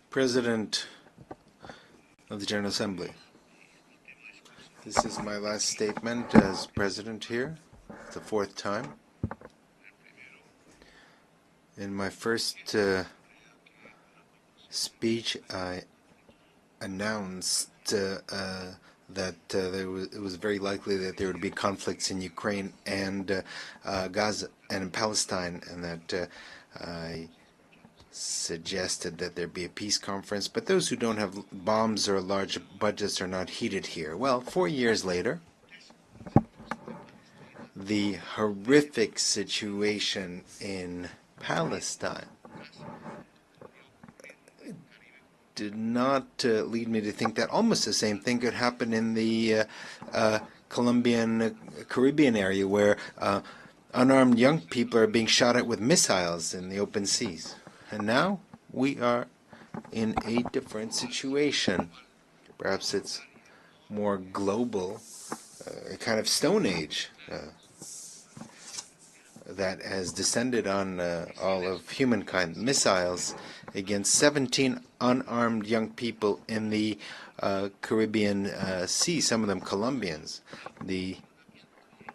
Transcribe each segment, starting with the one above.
President of the General Assembly, this is my last statement as president here. It's the fourth time. In my first speech, I announced that it was very likely that there would be conflicts in Ukraine and Gaza and in Palestine, and that I suggested that there be a peace conference. But those who don't have bombs or large budgets are not heeded here. Well, 4 years later, the horrific situation in Palestine did not lead me to think that almost the same thing could happen in the Colombian Caribbean area, where unarmed young people are being shot at with missiles in the open seas. And now we are in a different situation. Perhaps it's more global, a kind of Stone Age that has descended on all of humankind. Missiles against 17 unarmed young people in the Caribbean Sea, some of them Colombians. The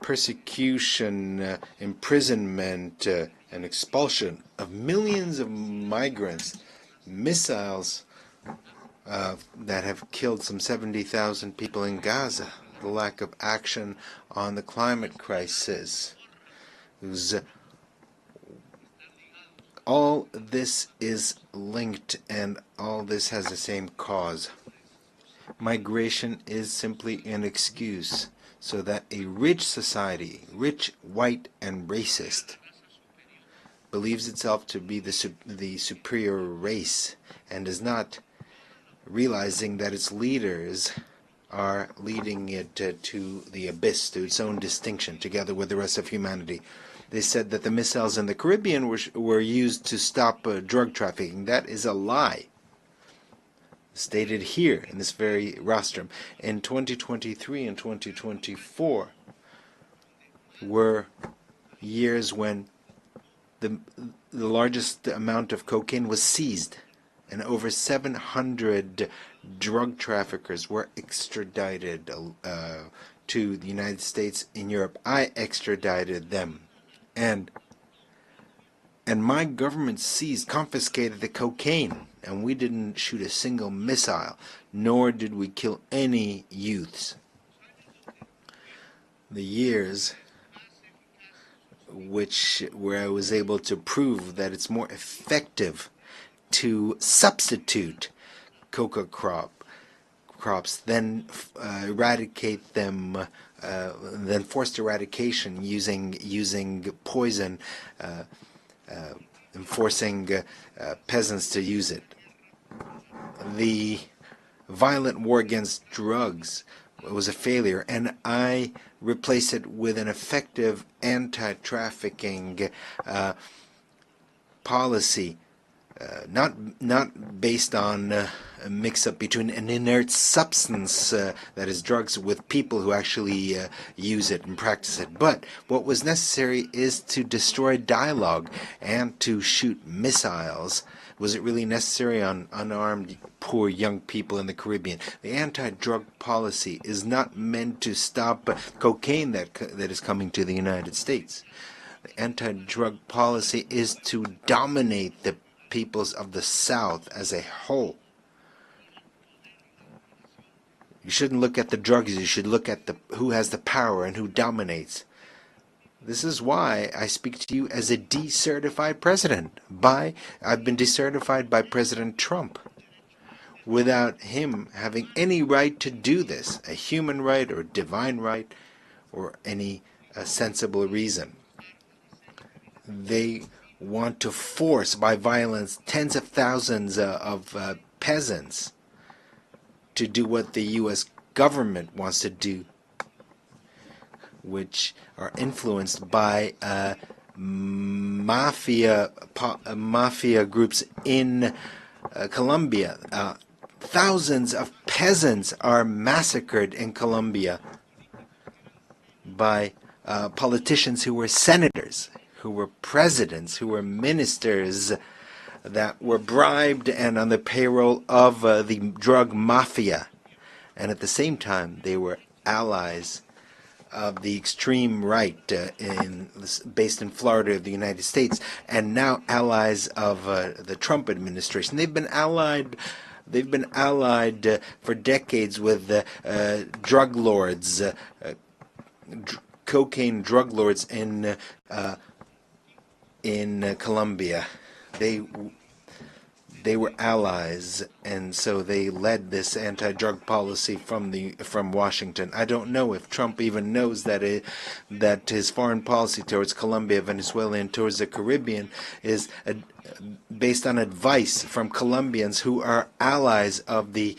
persecution, imprisonment, and expulsion of millions of migrants, missiles that have killed some 70,000 people in Gaza, the lack of action on the climate crisis. All this is linked, and all this has the same cause. Migration is simply an excuse so that a rich society, rich, white, and racist, believes itself to be the superior race and is not realizing that its leaders are leading it to the abyss, to its own distinction, together with the rest of humanity. They said that the missiles in the Caribbean were used to stop drug trafficking. That is a lie. Stated here in this very rostrum. In 2023 and 2024 were years when the largest amount of cocaine was seized, and over 700 drug traffickers were extradited to the United States in Europe. I extradited them. And my government confiscated the cocaine, and we didn't shoot a single missile, nor did we kill any youths. The years where I was able to prove that it's more effective to substitute coca crops than eradicate them, than forced eradication using poison, and forcing peasants to use it. The violent war against drugs was a failure, and I replaced it with an effective anti-trafficking policy, not based on a mix-up between an inert substance, that is drugs, with people who actually use it and practice it. But what was necessary is to destroy dialogue and to shoot missiles. Was it really necessary on unarmed, poor young people in the Caribbean? The anti-drug policy is not meant to stop cocaine that is coming to the United States. The anti-drug policy is to dominate the peoples of the South as a whole. You shouldn't look at the drugs, you should look at who has the power and who dominates. This is why I speak to you as a decertified president. I've been decertified by President Trump, without him having any right to do this, a human right or divine right or any sensible reason. They want to force by violence tens of thousands of peasants to do what the U.S. government wants to do, which are influenced by mafia groups in Colombia. Thousands of peasants are massacred in Colombia by politicians who were senators, who were presidents, who were ministers, that were bribed and on the payroll of the drug mafia. And at the same time, they were allies of the extreme right based in Florida of the United States, and now allies of the Trump administration. They've been allied. They've been allied for decades with drug lords, cocaine drug lords in Colombia. They were allies, and so they led this anti-drug policy from Washington. I don't know if Trump even knows that his foreign policy towards Colombia, Venezuela, and towards the Caribbean is based on advice from Colombians who are allies of the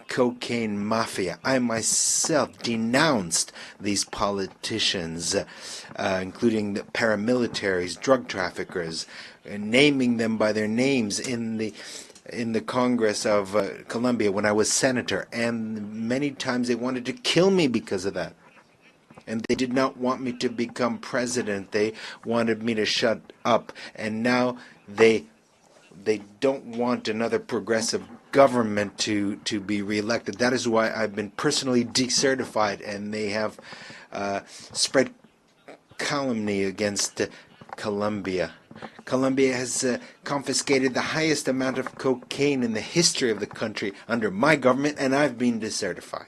cocaine mafia. I myself denounced these politicians, including the paramilitaries, drug traffickers, naming them by their names in the Congress of Colombia when I was senator, and many times they wanted to kill me because of that. And they did not want me to become president. They wanted me to shut up. And now they don't want another progressive government to be reelected. That is why I've been personally decertified, and they have spread calumny against Colombia. Colombia has confiscated the highest amount of cocaine in the history of the country under my government, and I've been decertified.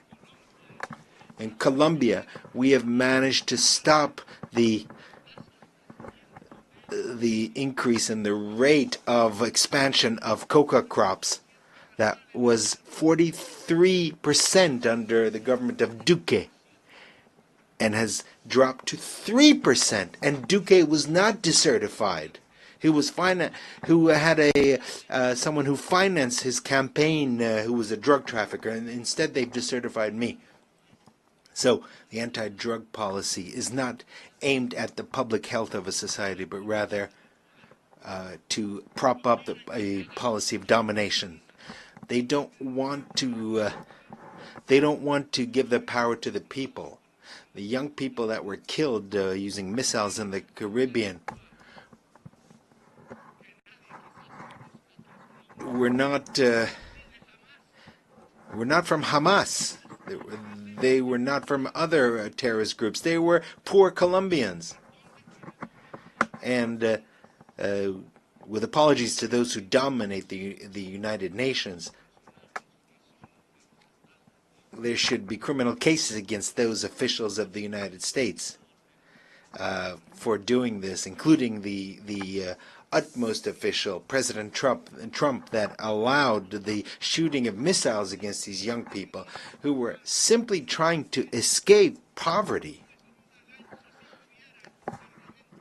In Colombia, we have managed to stop the increase in the rate of expansion of coca crops that was 43% under the government of Duque and has dropped to 3%. And Duque was not decertified. He was who had someone who financed his campaign who was a drug trafficker, and instead they've decertified me. So the anti-drug policy is not aimed at the public health of a society, but rather to prop up a policy of domination. They don't want to. They don't want to give the power to the people. The young people that were killed using missiles in the Caribbean were not from Hamas. They were not from other terrorist groups. They were poor Colombians. And with apologies to those who dominate the United Nations, there should be criminal cases against those officials of the United States for doing this, including the utmost official, President Trump, that allowed the shooting of missiles against these young people who were simply trying to escape poverty.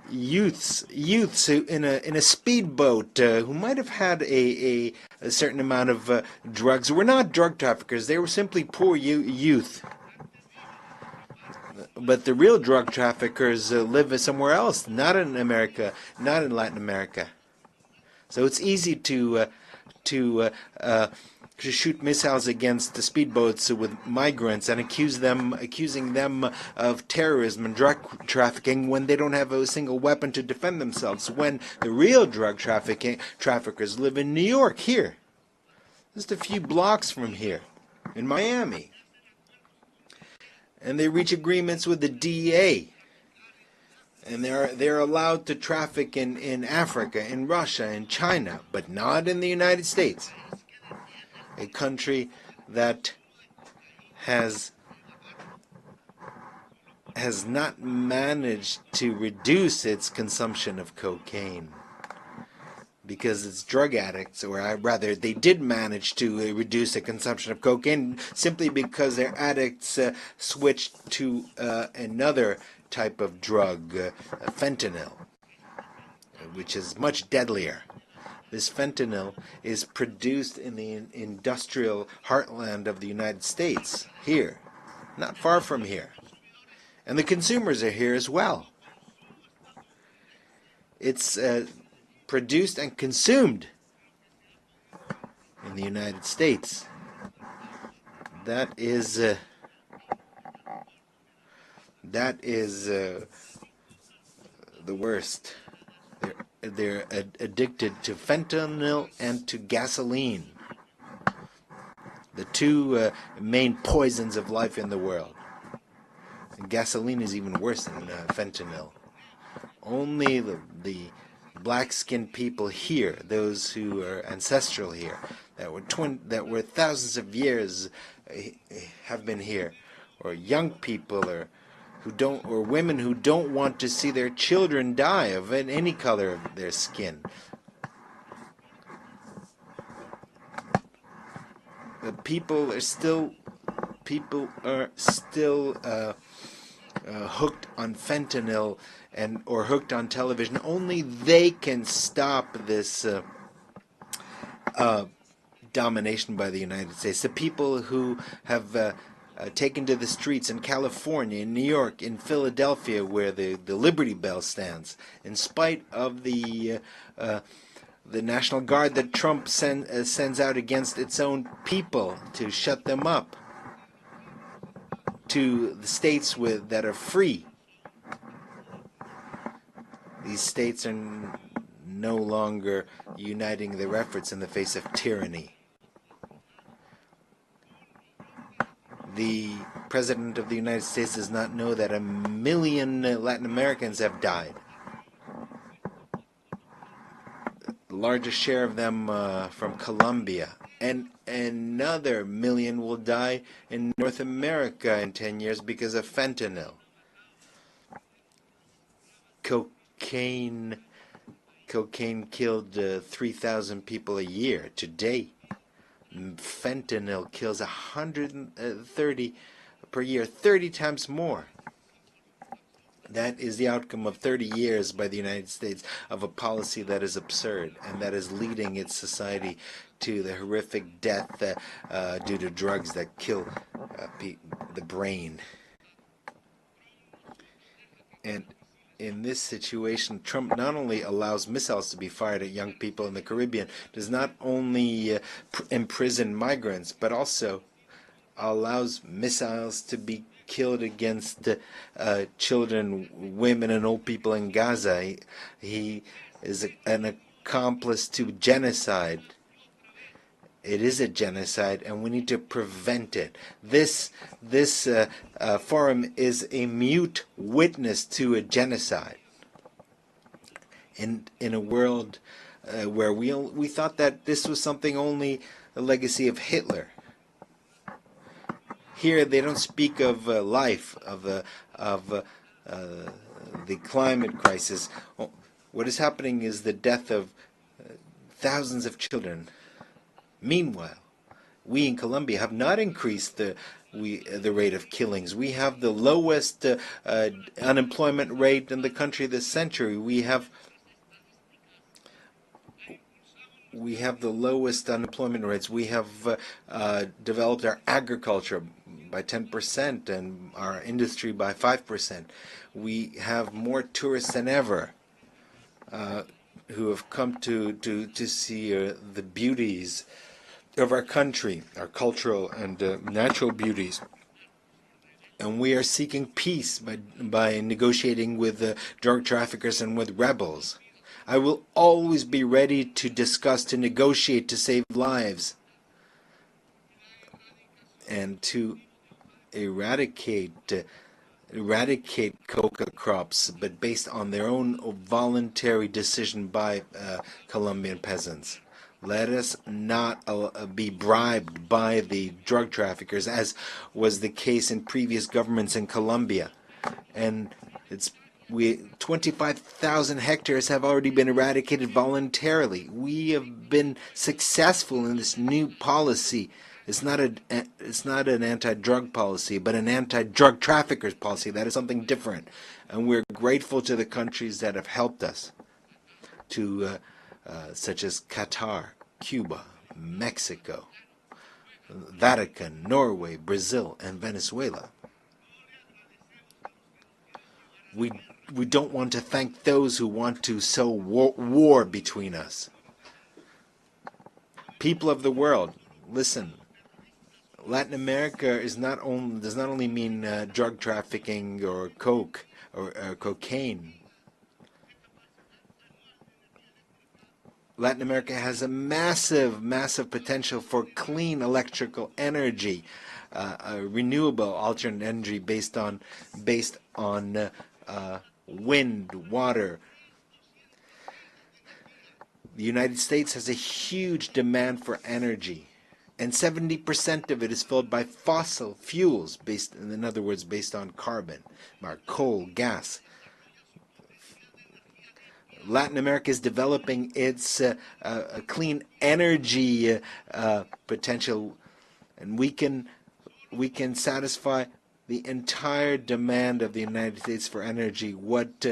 Youths who in a speedboat who might have had a certain amount of drugs were not drug traffickers. They were simply poor youth. But the real drug traffickers live somewhere else, not in America, not in Latin America. So it's easy to shoot missiles against the speedboats with migrants and accusing them of terrorism and drug trafficking when they don't have a single weapon to defend themselves. When the real drug traffickers live in New York, here, just a few blocks from here, in Miami. And they reach agreements with the DEA. And they're allowed to traffic in Africa, in Russia, in China, but not in the United States. A country that has not managed to reduce its consumption of cocaine because it's drug addicts, or rather they did manage to reduce the consumption of cocaine simply because their addicts switched to another type of drug, fentanyl, which is much deadlier. This fentanyl is produced in the industrial heartland of the United States, here, not far from here. And the consumers are here as well. It's produced and consumed in the United States. That is the worst. addicted to fentanyl and to gasoline, the two main poisons of life in the world. And gasoline is even worse than fentanyl. Only the black-skinned people here, those who are ancestral here, that were thousands of years have been here, or young people, or women who don't want to see their children die of any color of their skin. The people are still hooked on fentanyl or hooked on television. Only they can stop this domination by the United States. The people who have taken to the streets in California, in New York, in Philadelphia, where the Liberty Bell stands, in spite of the National Guard that Trump sends out against its own people to shut them up, to the states that are free. These states are no longer uniting their efforts in the face of tyranny. The President of the United States does not know that 1 million Latin Americans have died. The largest share of them from Colombia. And another 1 million will die in North America in 10 years because of fentanyl. Cocaine killed 3,000 people a year today. Fentanyl kills 130 per year, 30 times more. That is the outcome of 30 years by the United States of a policy that is absurd and that is leading its society to the horrific death due to drugs that kill the brain. And in this situation, Trump not only allows missiles to be fired at young people in the Caribbean, does not only imprison migrants, but also allows missiles to be killed against children, women, and old people in Gaza. He is an accomplice to genocide. It is a genocide, and we need to prevent it. This forum is a mute witness to a genocide. In a world where we thought that this was something only a legacy of Hitler. Here they don't speak of life, of the climate crisis. What is happening is the death of thousands of children. Meanwhile, we in Colombia have not increased the rate of killings. We have the lowest unemployment rate in the country this century. We have the lowest unemployment rates. We have developed our agriculture by 10% and our industry by 5%. We have more tourists than ever who have come to see the beauties of our country, our cultural and natural beauties. And we are seeking peace by negotiating with drug traffickers and with rebels. I will always be ready to discuss, to negotiate, to save lives, and to eradicate coca crops, but based on their own voluntary decision by Colombian peasants. Let us not be bribed by the drug traffickers, as was the case in previous governments in Colombia. And 25,000 hectares have already been eradicated voluntarily. We have been successful in this new policy. It's not an anti-drug policy, but an anti-drug traffickers policy. That is something different. And we're grateful to the countries that have helped us, such as Qatar, Cuba, Mexico, Vatican, Norway, Brazil, and Venezuela. We don't want to thank those who want to sow war between us. People of the world, listen. Latin America does not only mean drug trafficking or coke or cocaine. Latin America has a massive, massive potential for clean electrical energy, renewable alternate energy based on wind, water. The United States has a huge demand for energy, and 70% of it is filled by fossil fuels, in other words, based on carbon, coal, gas. Latin America is developing its clean energy potential, and we can satisfy the entire demand of the United States for energy. What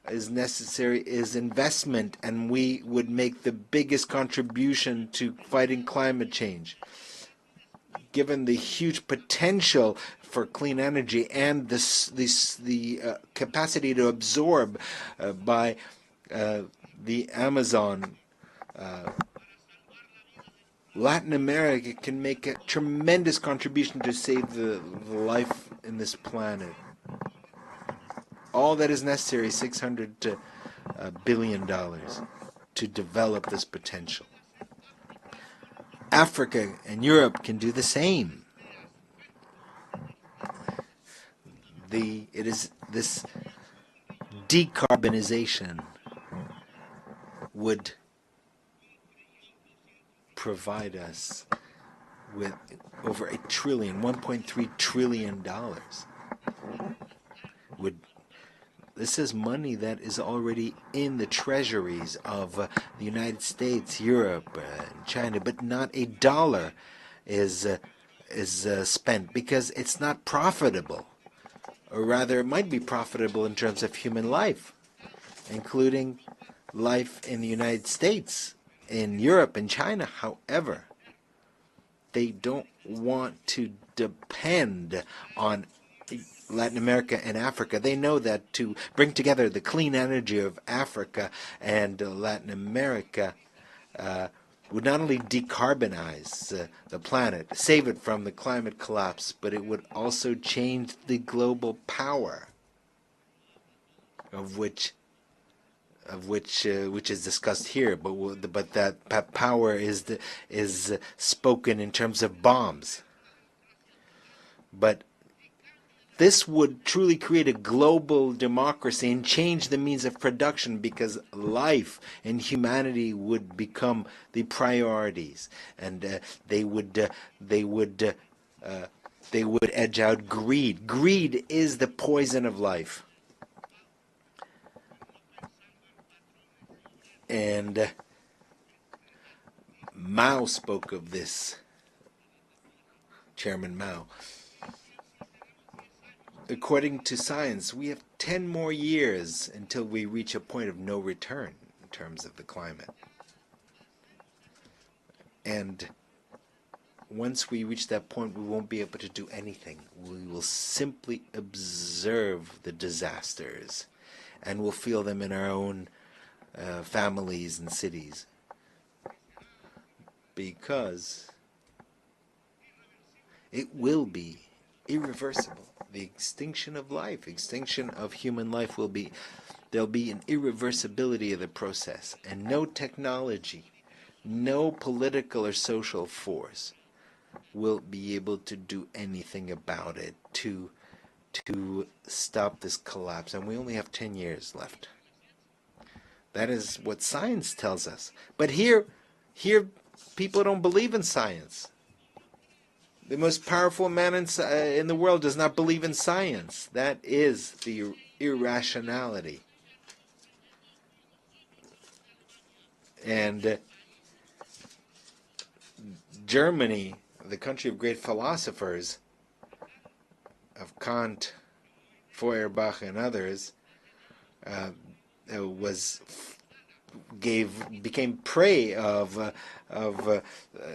is necessary is investment, and we would make the biggest contribution to fighting climate change. Given the huge potential for clean energy and the capacity to absorb by the Amazon, Latin America can make a tremendous contribution to save the life in this planet. All that is necessary is $600 billion to develop this potential. Africa and Europe can do the same. It is this decarbonization would provide us with over $1.3 trillion. This is money that is already in the treasuries of the United States, Europe, and China, but not a dollar is spent because it's not profitable. Or rather, it might be profitable in terms of human life, including life in the United States, in Europe, and China. However, they don't want to depend on Latin America and Africa. They know that to bring together the clean energy of Africa and Latin America would not only decarbonize the planet, save it from the climate collapse, but it would also change the global power which is discussed here, but that power is spoken in terms of bombs. But this would truly create a global democracy and change the means of production, because life and humanity would become the priorities, and they would edge out greed. Greed is the poison of life. And Mao spoke of this, Chairman Mao. According to science, we have 10 more years until we reach a point of no return in terms of the climate. And once we reach that point, we won't be able to do anything. We will simply observe the disasters, and we'll feel them in our own families and cities, because it will be irreversible. The extinction of life, extinction of human life there'll be an irreversibility of the process, and no technology, no political or social force will be able to do anything about it to stop this collapse. And we only have 10 years left. That is what science tells us. But here people don't believe in science. The most powerful man in the world does not believe in science. That is the irrationality. And Germany, the country of great philosophers, of Kant, Feuerbach, and others, became prey of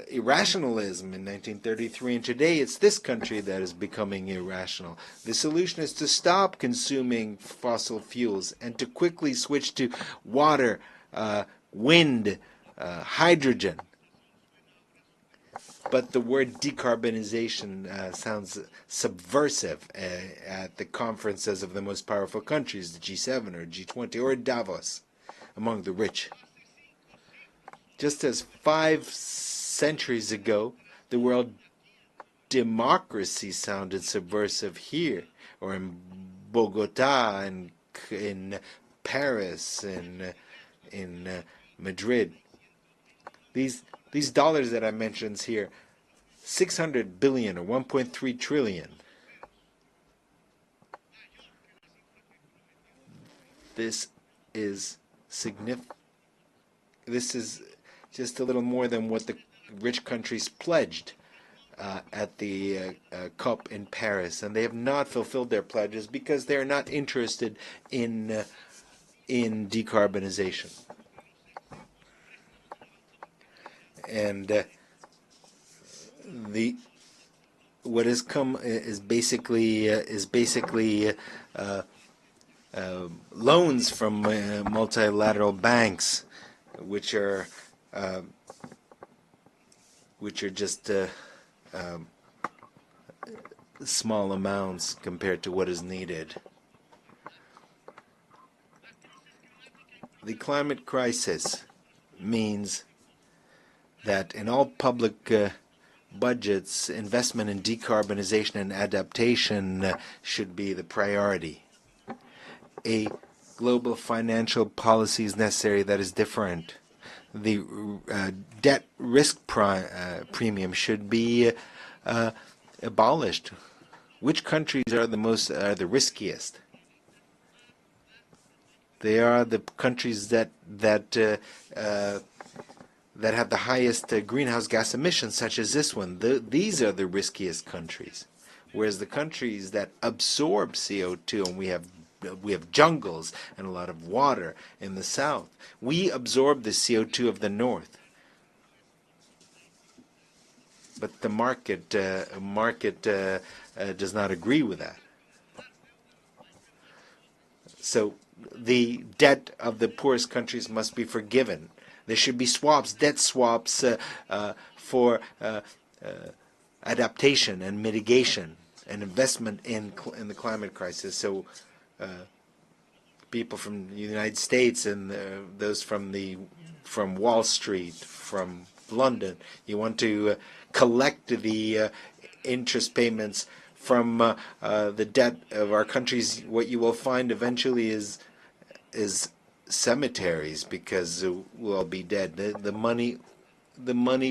irrationalism in 1933, and today it's this country that is becoming irrational. The solution is to stop consuming fossil fuels and to quickly switch to water, wind, hydrogen. But the word decarbonization sounds subversive at the conferences of the most powerful countries, the G7 or G20 or Davos, among the rich. Just as 5 centuries ago, the word democracy sounded subversive here, or in Bogota, and in Paris, and in Madrid. These dollars that I mentioned here, 600 billion or 1.3 trillion. This is significant. This is just a little more than what the rich countries pledged at the COP in Paris, and they have not fulfilled their pledges because they are not interested in decarbonization. And the what has come is basically loans from multilateral banks, which are just small amounts compared to what is needed. The climate crisis means that in all public budgets, investment in decarbonization and adaptation should be the priority. A global financial policy is necessary that is different. The debt risk premium should be abolished. Which countries are the riskiest? They are the countries that have the highest greenhouse gas emissions, such as this one. These are the riskiest countries. Whereas the countries that absorb CO2, and we have jungles and a lot of water in the south. We absorb the CO2 of the north. But the market does not agree with that. So the debt of the poorest countries must be forgiven. There should be swaps, debt swaps for adaptation and mitigation and investment in the climate crisis. So people from the United States and those from Wall Street, from London, you want to collect the interest payments from the debt of our countries. What you will find eventually is cemeteries, because we'll all be dead. The money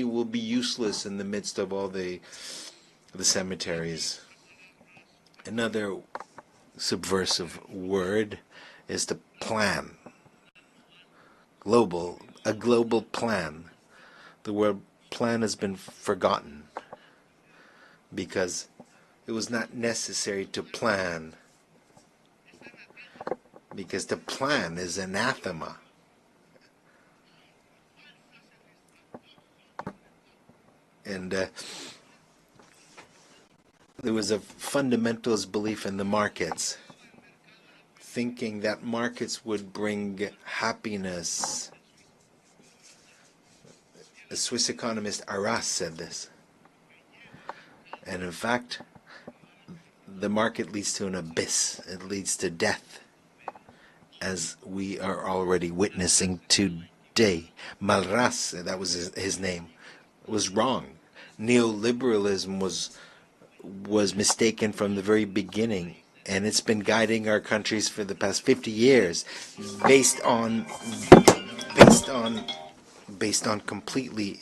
will be useless in the midst of all the cemeteries. Another subversive word is to plan. A global plan. The word plan has been forgotten because it was not necessary to plan, because to plan is anathema. And there was a fundamentalist belief in the markets, thinking that markets would bring happiness. The Swiss economist Arras said this. And in fact, the market leads to an abyss. It leads to death, as we are already witnessing today. Malras, that was his name, was wrong. Neoliberalism was mistaken from the very beginning, and it's been guiding our countries for the past 50 years based on completely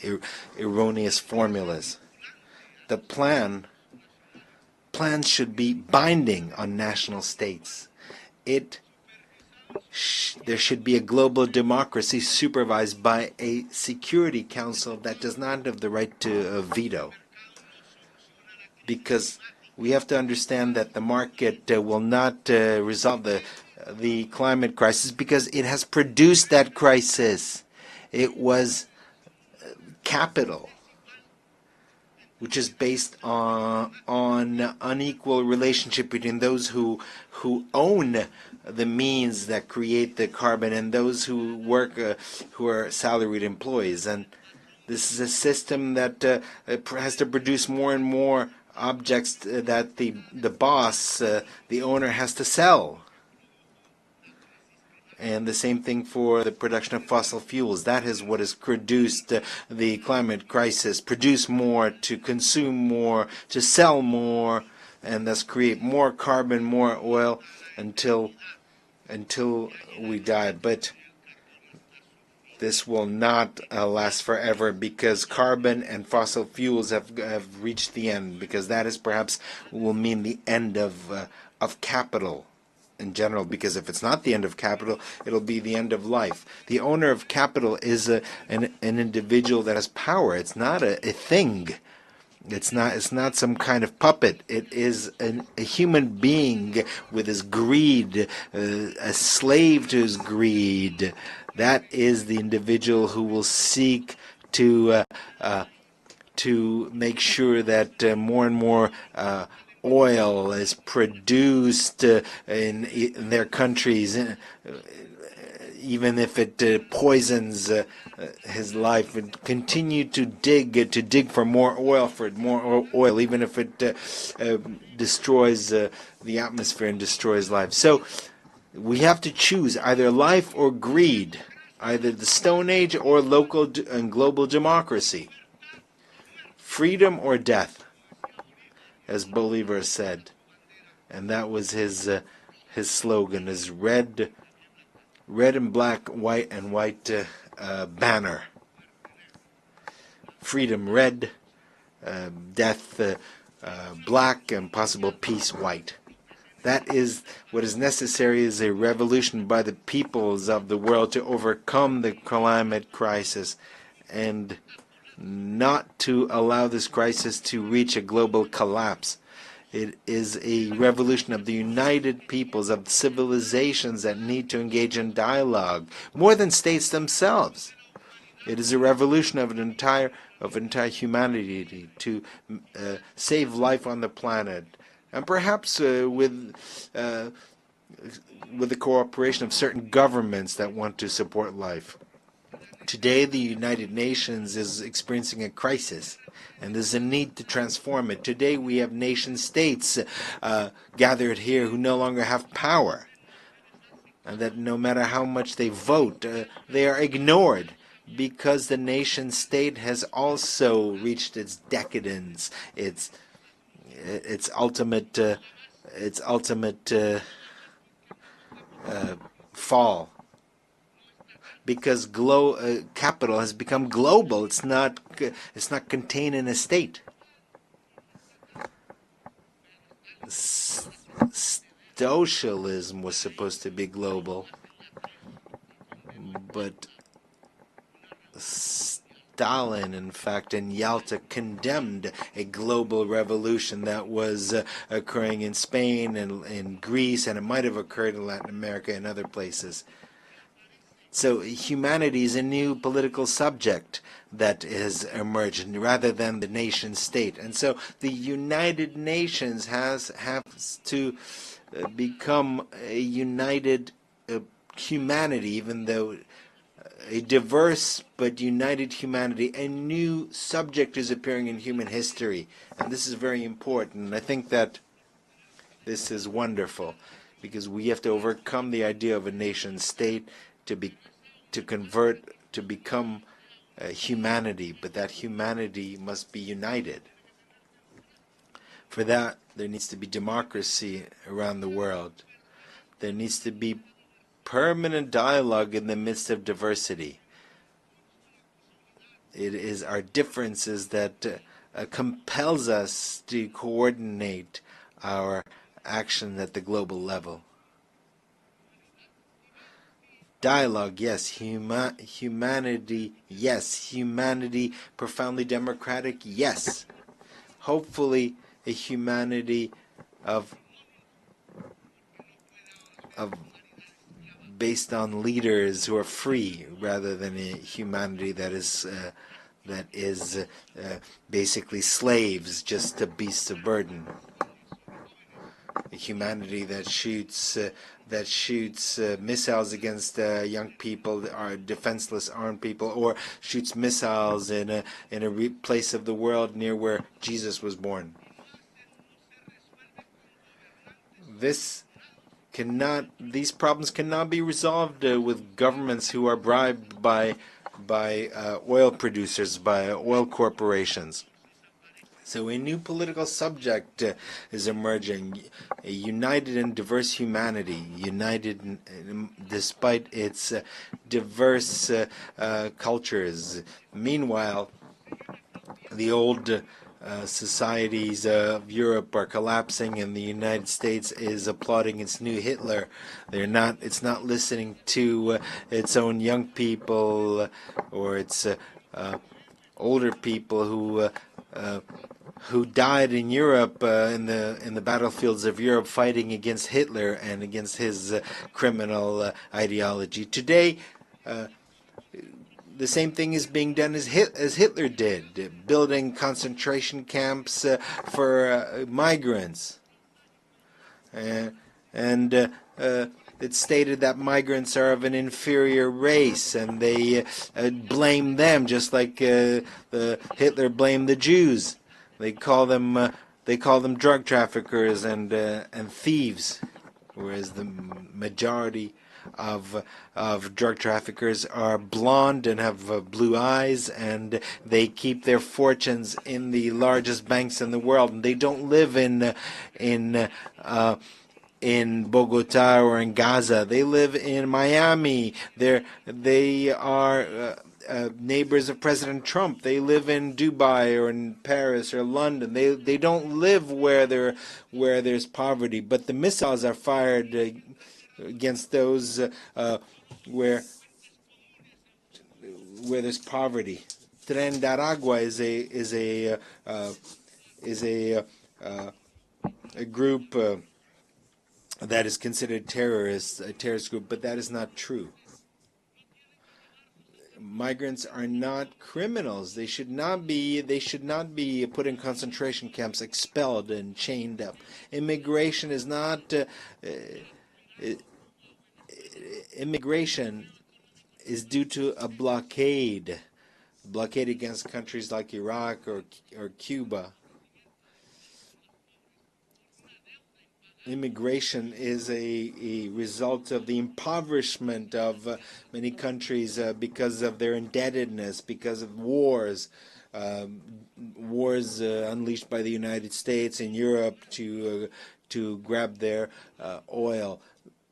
erroneous formulas. The plans should be binding on national states. There should be a global democracy supervised by a Security Council that does not have the right to veto. Because we have to understand that the market will not resolve the climate crisis, because it has produced that crisis. It was capital, which is based on unequal relationship between those who own the means that create the carbon and those who work, who are salaried employees. And this is a system that has to produce more and more objects that the boss, the owner, has to sell. And the same thing for the production of fossil fuels. That is what has produced the climate crisis. Produce more, to consume more, to sell more, and thus create more carbon, more oil until we die. But this will not last forever, because carbon and fossil fuels have reached the end, because that is perhaps will mean the end of capital in general, because if it's not the end of capital, it'll be the end of life. The owner of capital is an individual that has power. It's not a thing. It's not some kind of puppet. It is a human being with his greed, a slave to his greed. That is the individual who will seek to make sure that more and more oil is produced in their countries, even if it poisons his life, and continue to dig for more oil, even if it destroys the atmosphere and destroys life. So we have to choose either life or greed, either the Stone Age or local and global democracy, freedom or death, as Bolivar said. And that was his slogan, his red and black, white and white banner. Freedom red, death black, and possible peace white. That is what is necessary, is a revolution by the peoples of the world to overcome the climate crisis and not to allow this crisis to reach a global collapse. It is a revolution of the united peoples, of civilizations that need to engage in dialogue, more than states themselves. It is a revolution of entire humanity to save life on the planet, and perhaps with the cooperation of certain governments that want to support life. Today, the United Nations is experiencing a crisis, and there's a need to transform it. Today, we have nation states gathered here who no longer have power, and that no matter how much they vote, they are ignored, because the nation state has also reached its decadence, its ultimate fall, because capital has become global. It's not contained in a state. Socialism was supposed to be global, but Stalin, in fact, in Yalta, condemned a global revolution that was occurring in Spain and in Greece, and it might have occurred in Latin America and other places. So humanity is a new political subject that has emerged rather than the nation state. And so the United Nations has to become a united humanity, even though a diverse but united humanity. A new subject is appearing in human history, and this is very important. And I think that this is wonderful, because we have to overcome the idea of a nation state to become humanity, but that humanity must be united. For that, there needs to be democracy around the world. There needs to be permanent dialogue in the midst of diversity. It is our differences that compels us to coordinate our action at the global level. Dialogue, yes. Humanity, yes. Humanity profoundly democratic, yes. Hopefully a humanity of based on leaders who are free, rather than a humanity that is basically slaves, just to beasts of burden. A humanity that shoots missiles against young people, or defenseless armed people, or shoots missiles in a place of the world near where Jesus was born. This these problems cannot be resolved with governments who are bribed by oil producers, by oil corporations. So a new political subject is emerging, a united and diverse humanity, united despite its diverse cultures. Meanwhile, the old societies of Europe are collapsing, and the United States is applauding its new Hitler. It's not listening to its own young people or its older people who died in Europe in the battlefields of Europe fighting against Hitler and against his criminal ideology. Today, the same thing is being done as Hitler did, building concentration camps for migrants. And it's stated that migrants are of an inferior race, and they blame them just like Hitler blamed the Jews. They call them drug traffickers and thieves, whereas the majority of drug traffickers are blonde and have blue eyes, and they keep their fortunes in the largest banks in the world, and they don't live in Bogota or in Gaza. They live in Miami. They are neighbors of President Trump. They live in Dubai or in Paris or London. They don't live where there's poverty. But the missiles are fired against those where there's poverty. Tren de Aragua is a group that is considered a terrorist group, but that is not true. Migrants are not criminals. They should not be put in concentration camps, expelled and chained up. Immigration is not immigration is due to a blockade against countries like Iraq or Cuba. Immigration is a result of the impoverishment of many countries because of their indebtedness, because of wars, unleashed by the United States and Europe to grab their oil.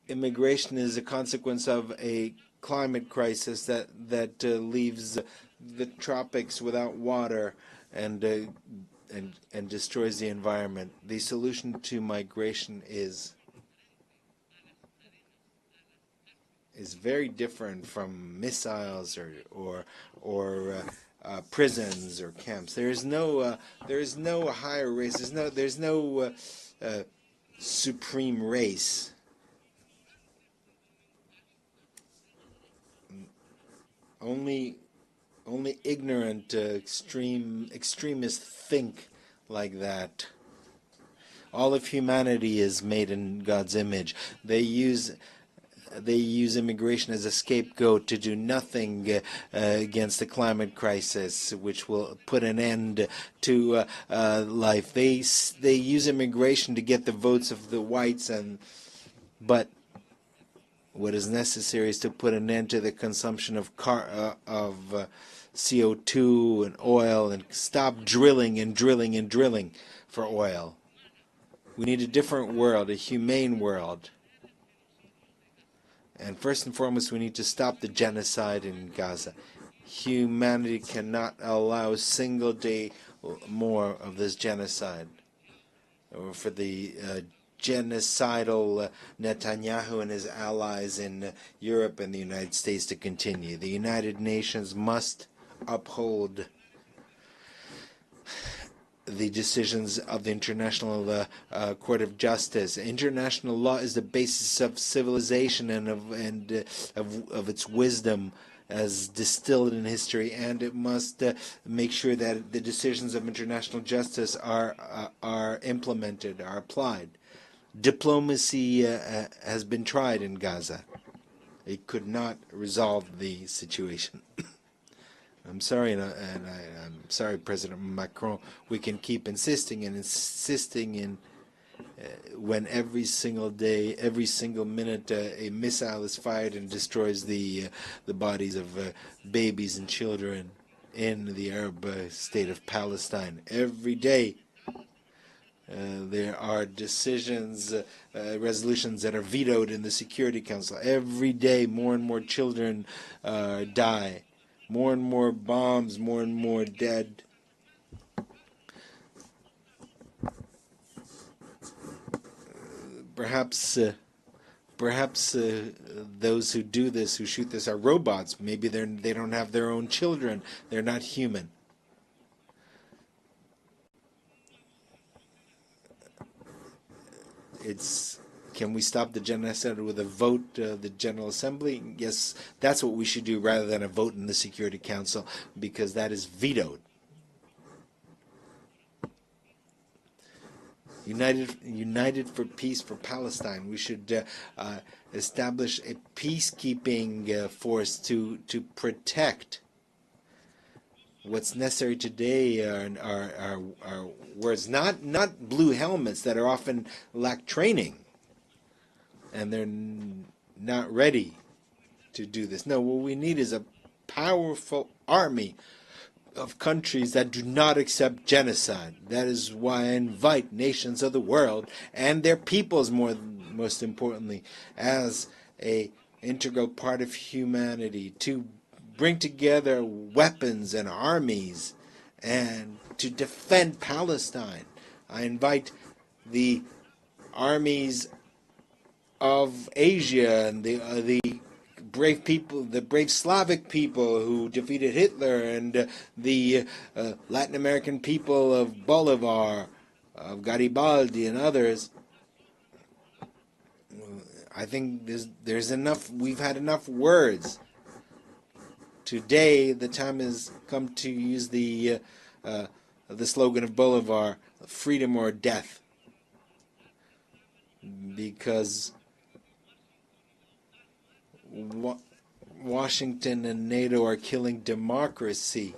Immigration is a consequence of a climate crisis that leaves the tropics without water and destroys the environment. The solution to migration is very different from missiles or prisons or camps. There is no higher race. There's no supreme race. Only ignorant extremists think like that. All of humanity is made in God's image. They use immigration as a scapegoat to do nothing against the climate crisis, which will put an end to life. They use immigration to get the votes of the whites, but what is necessary is to put an end to the consumption of CO2 and oil, and stop drilling and drilling and drilling for oil. We need a different world, a humane world. And first and foremost, we need to stop the genocide in Gaza. Humanity cannot allow a single day more of this genocide, or for the genocidal Netanyahu and his allies in Europe and the United States to continue. The United Nations must uphold the decisions of the International Court of Justice. International law is the basis of civilization and of its wisdom as distilled in history, and it must make sure that the decisions of international justice are implemented, are applied. Diplomacy has been tried in Gaza. It could not resolve the situation. I'm sorry, and I'm sorry, President Macron. We can keep insisting and insisting when every single day, every single minute, a missile is fired and destroys the bodies of babies and children in the Arab state of Palestine. Every day, there are decisions, resolutions that are vetoed in the Security Council. Every day, more and more children die, more and more bombs, more and more dead. Perhaps those who do this, who shoot this, are robots. Maybe they don't have their own children. They're not human. Can we stop the genocide with a vote, the General Assembly? Yes, that's what we should do rather than a vote in the Security Council, because that is vetoed. United for peace for Palestine. We should establish a peacekeeping force to protect. What's necessary today are words, not blue helmets that are often lack training, and they're not ready to do this. No, what we need is a powerful army of countries that do not accept genocide. That is why I invite nations of the world and their peoples, most importantly, as a integral part of humanity, to bring together weapons and armies and to defend Palestine. I invite the armies of Asia and the brave people, the brave Slavic people who defeated Hitler, and the Latin American people of Bolivar, of Garibaldi, and others. I think there's enough. We've had enough words. Today, the time has come to use the slogan of Bolivar: "Freedom or death," because Washington and NATO are killing democracy,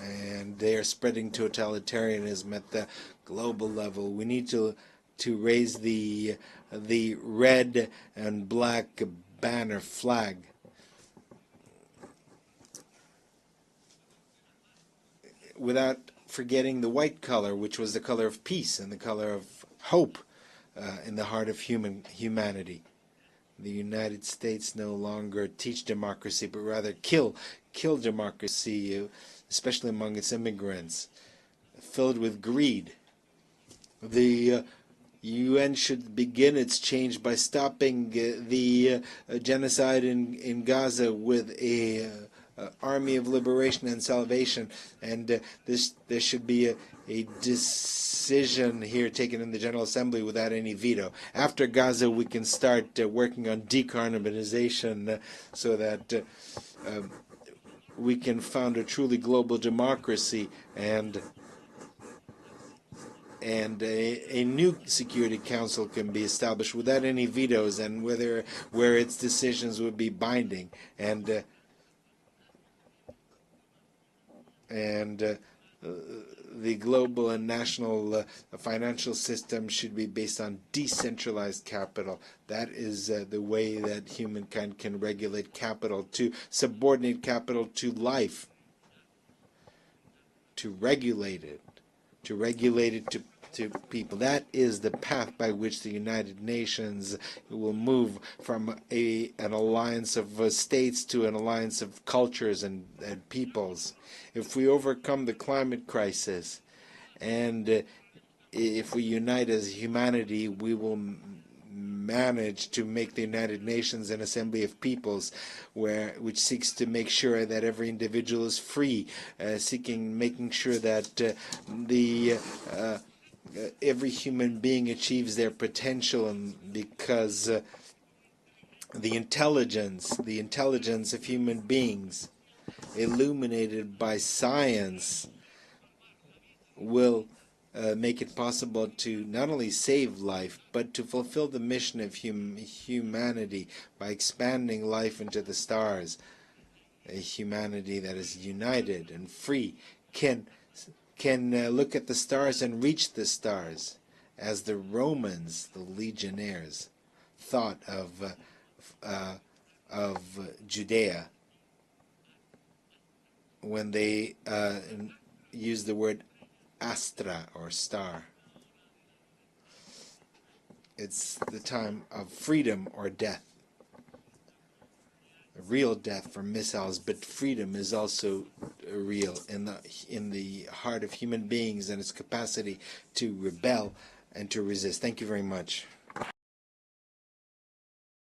and they are spreading totalitarianism at the global level. We need to raise the red and black banner flag. Without forgetting the white color, which was the color of peace and the color of hope in the heart of humanity. The United States no longer teach democracy, but rather kill democracy, especially among its immigrants, filled with greed. The UN should begin its change by stopping the genocide in Gaza with a army of liberation and salvation, and there should be a decision here taken in the General Assembly without any veto. After Gaza, we can start working on decarbonization so that we can found a truly global democracy and a new Security Council can be established without any vetoes, and where its decisions would be binding, and the global and national financial system should be based on decentralized capital. That is the way that humankind can regulate capital, to subordinate capital to life, to regulate it to people. That is the path by which the United Nations will move from an alliance of states to an alliance of cultures and peoples. If we overcome the climate crisis, and if we unite as humanity, we will manage to make the United Nations an assembly of peoples which seeks to make sure that every individual is free, making sure that every human being achieves their potential, and because the intelligence of human beings, illuminated by science, will make it possible to not only save life, but to fulfill the mission of humanity by expanding life into the stars. A humanity that is united and free can look at the stars and reach the stars, as the Romans, the legionnaires, thought of Judea when they used the word astra, or star. It's the time of freedom or death. A real death from missiles, but freedom is also real in the heart of human beings and its capacity to rebel and to resist. Thank you very much.